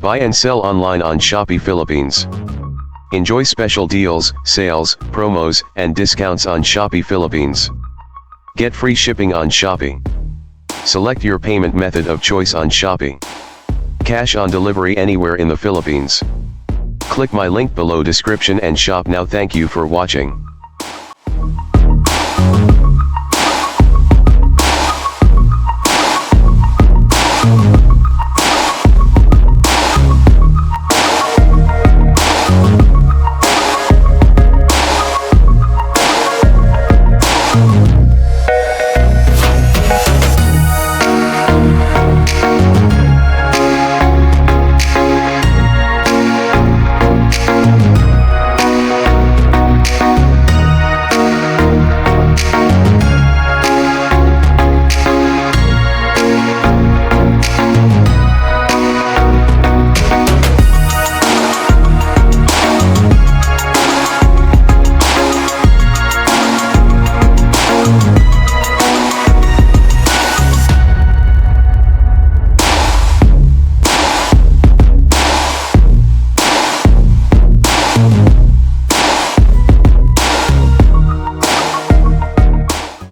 Buy and sell online on Shopee Philippines. Enjoy special deals, sales, promos, and discounts on Shopee Philippines. Get free shipping on Shopee. Select your payment method of choice on Shopee. Cash on delivery anywhere in the Philippines. Click my link below description and shop now. Thank you for watching.